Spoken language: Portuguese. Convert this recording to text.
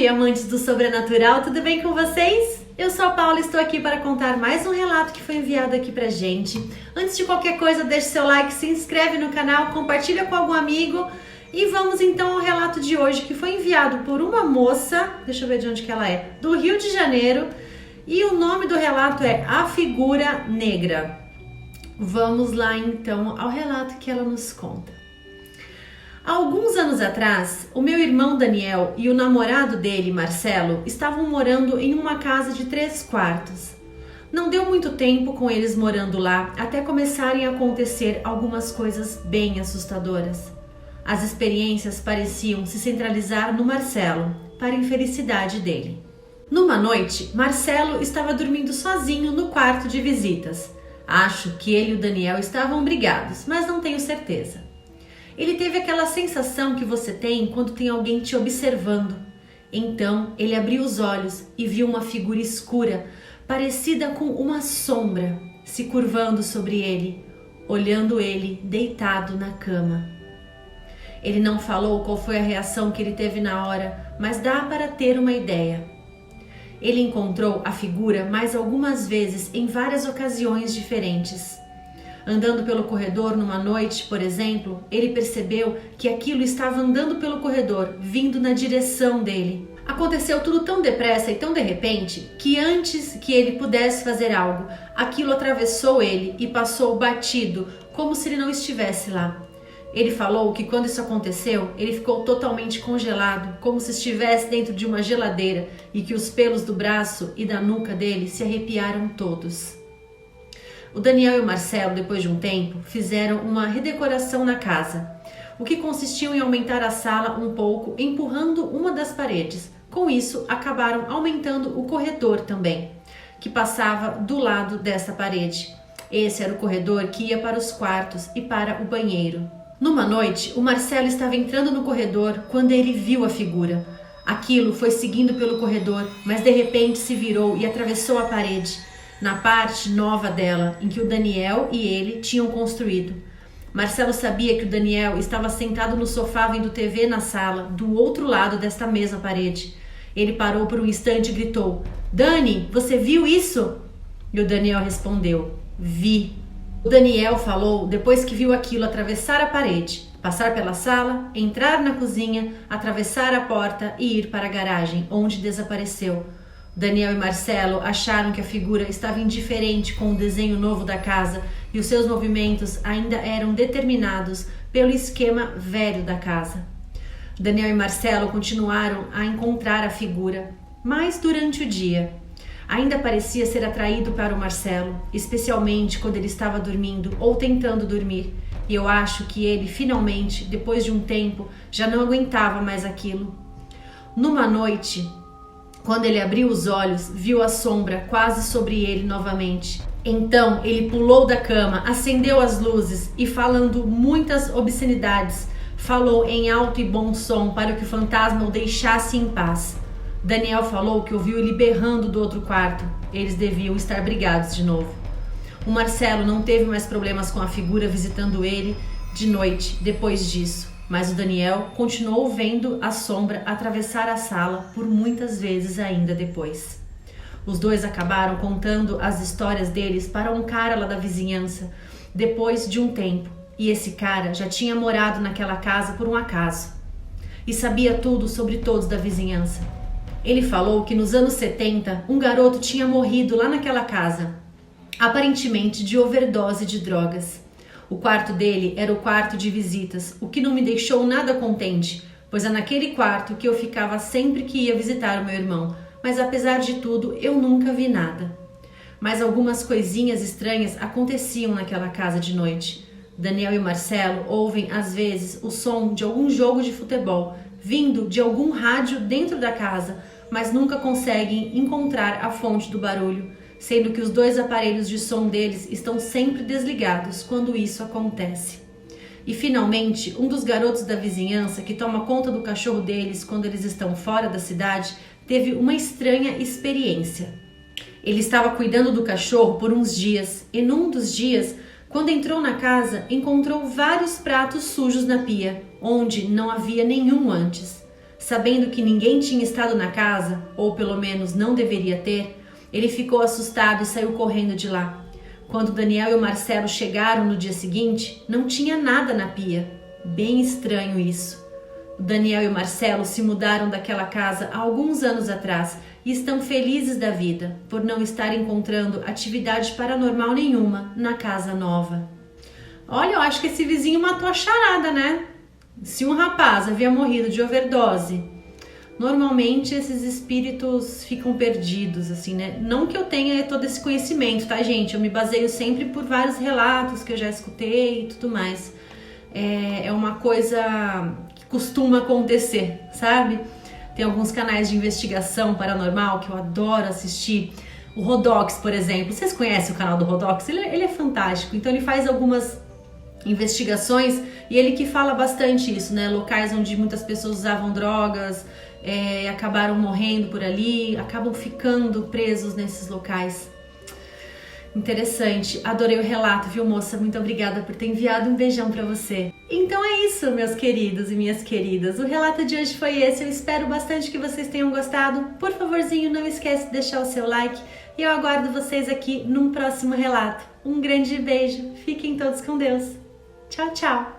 amantes do sobrenatural, tudo bem com vocês? Eu sou a Paula e estou aqui para contar mais um relato que foi enviado aqui pra gente. Antes de qualquer coisa, deixe seu like, se inscreve no canal, compartilha com algum amigo e vamos então ao relato de hoje que foi enviado por uma moça, deixa eu ver de onde que ela é, do Rio de Janeiro, e o nome do relato é A Figura Negra. Vamos lá então ao relato que ela nos conta. Há alguns anos atrás, o meu irmão Daniel e o namorado dele, Marcelo, estavam morando em uma casa de 3 quartos. Não deu muito tempo com eles morando lá até começarem a acontecer algumas coisas bem assustadoras. As experiências pareciam se centralizar no Marcelo, para a infelicidade dele. Numa noite, Marcelo estava dormindo sozinho no quarto de visitas. Acho que ele e o Daniel estavam brigados, mas não tenho certeza. Ele teve aquela sensação que você tem quando tem alguém te observando. Então, ele abriu os olhos e viu uma figura escura, parecida com uma sombra, se curvando sobre ele, olhando ele deitado na cama. Ele não falou qual foi a reação que ele teve na hora, mas dá para ter uma ideia. Ele encontrou a figura mais algumas vezes em várias ocasiões diferentes. Andando pelo corredor numa noite, por exemplo, ele percebeu que aquilo estava andando pelo corredor, vindo na direção dele. Aconteceu tudo tão depressa e tão de repente que antes que ele pudesse fazer algo, aquilo atravessou ele e passou batido, como se ele não estivesse lá. Ele falou que quando isso aconteceu, ele ficou totalmente congelado, como se estivesse dentro de uma geladeira e que os pelos do braço e da nuca dele se arrepiaram todos. O Daniel e o Marcelo, depois de um tempo, fizeram uma redecoração na casa, o que consistiu em aumentar a sala um pouco, empurrando uma das paredes. Com isso, acabaram aumentando o corredor também, que passava do lado dessa parede. Esse era o corredor que ia para os quartos e para o banheiro. Numa noite, o Marcelo estava entrando no corredor quando ele viu a figura. Aquilo foi seguindo pelo corredor, mas de repente se virou e atravessou a parede, na parte nova dela, em que o Daniel e ele tinham construído. Marcelo sabia que o Daniel estava sentado no sofá vendo TV na sala, do outro lado desta mesma parede. Ele parou por um instante e gritou: "Dani, você viu isso?" E o Daniel respondeu: "Vi." O Daniel falou depois que viu aquilo atravessar a parede, passar pela sala, entrar na cozinha, atravessar a porta e ir para a garagem, onde desapareceu. Daniel e Marcelo acharam que a figura estava indiferente com o desenho novo da casa e os seus movimentos ainda eram determinados pelo esquema velho da casa. Daniel e Marcelo continuaram a encontrar a figura, mas durante o dia. Ainda parecia ser atraído para o Marcelo, especialmente quando ele estava dormindo ou tentando dormir, e eu acho que ele finalmente, depois de um tempo, já não aguentava mais aquilo. Numa noite, quando ele abriu os olhos, viu a sombra quase sobre ele novamente. Então ele pulou da cama, acendeu as luzes e, falando muitas obscenidades, falou em alto e bom som para que o fantasma o deixasse em paz. Daniel falou que ouviu ele berrando do outro quarto. Eles deviam estar brigados de novo. O Marcelo não teve mais problemas com a figura visitando ele de noite depois disso. Mas o Daniel continuou vendo a sombra atravessar a sala por muitas vezes ainda depois. Os dois acabaram contando as histórias deles para um cara lá da vizinhança depois de um tempo. E esse cara já tinha morado naquela casa por um acaso e sabia tudo sobre todos da vizinhança. Ele falou que nos anos 70 um garoto tinha morrido lá naquela casa, aparentemente de overdose de drogas. O quarto dele era o quarto de visitas, o que não me deixou nada contente, pois é naquele quarto que eu ficava sempre que ia visitar o meu irmão, mas apesar de tudo eu nunca vi nada. Mas algumas coisinhas estranhas aconteciam naquela casa de noite. Daniel e Marcelo ouvem às vezes o som de algum jogo de futebol, vindo de algum rádio dentro da casa, mas nunca conseguem encontrar a fonte do barulho, sendo que os 2 aparelhos de som deles estão sempre desligados quando isso acontece. E finalmente, um dos garotos da vizinhança que toma conta do cachorro deles quando eles estão fora da cidade teve uma estranha experiência. Ele estava cuidando do cachorro por uns dias e num dos dias, quando entrou na casa, encontrou vários pratos sujos na pia, onde não havia nenhum antes. Sabendo que ninguém tinha estado na casa, ou pelo menos não deveria ter, ele ficou assustado e saiu correndo de lá. Quando Daniel e o Marcelo chegaram no dia seguinte, não tinha nada na pia. Bem estranho isso. O Daniel e o Marcelo se mudaram daquela casa há alguns anos atrás e estão felizes da vida por não estar encontrando atividade paranormal nenhuma na casa nova. Olha, eu acho que esse vizinho matou a charada, né? Se um rapaz havia morrido de overdose, normalmente esses espíritos ficam perdidos, assim, né? Não que eu tenha todo esse conhecimento, tá, gente? Eu me baseio sempre por vários relatos que eu já escutei e tudo mais. É uma coisa que costuma acontecer, sabe? Tem alguns canais de investigação paranormal que eu adoro assistir. O Rodox, por exemplo. Vocês conhecem o canal do Rodox? Ele é fantástico. Então ele faz algumas investigações e ele que fala bastante isso, né? Locais onde muitas pessoas usavam drogas, acabaram morrendo por ali, acabam ficando presos nesses locais. Interessante, adorei o relato, viu, moça? Muito obrigada por ter enviado, um beijão pra você. Então é isso, meus queridos e minhas queridas. O relato de hoje foi esse, eu espero bastante que vocês tenham gostado. Por favorzinho, não esquece de deixar o seu like e eu aguardo vocês aqui num próximo relato. Um grande beijo, fiquem todos com Deus. Tchau, tchau!